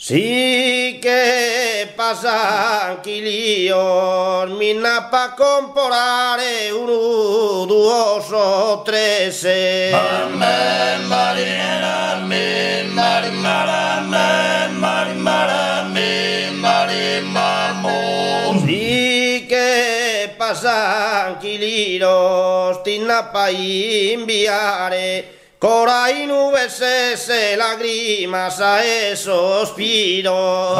Sí que pasan chilios, mina pa comporare uno, due o tre se. Sí que pasan chilios, tinna pa inviare. Cora in nubes se lágrimas a esos sospiro.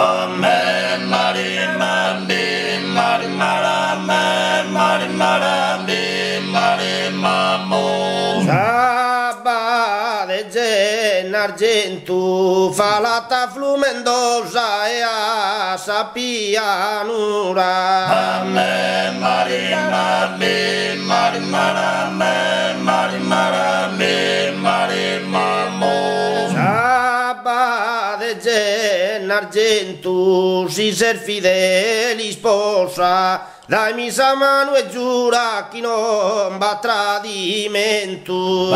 Saba de gen argentu falata flumendosa e a sapianura. Saba de gen argentu si ser fideli sposa, dai misa mano e giura chi non va tradimento.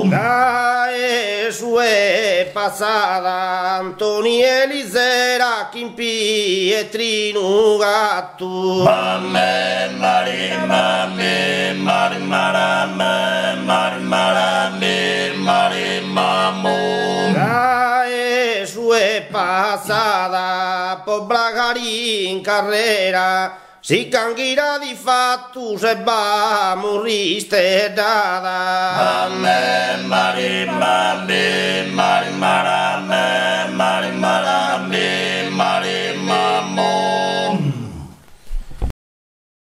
Dai sue passata Antoni Elisera chi in Pietrino gatto. Dai sue passata po bragari in carrera si canghira di fatto se va moriste dada.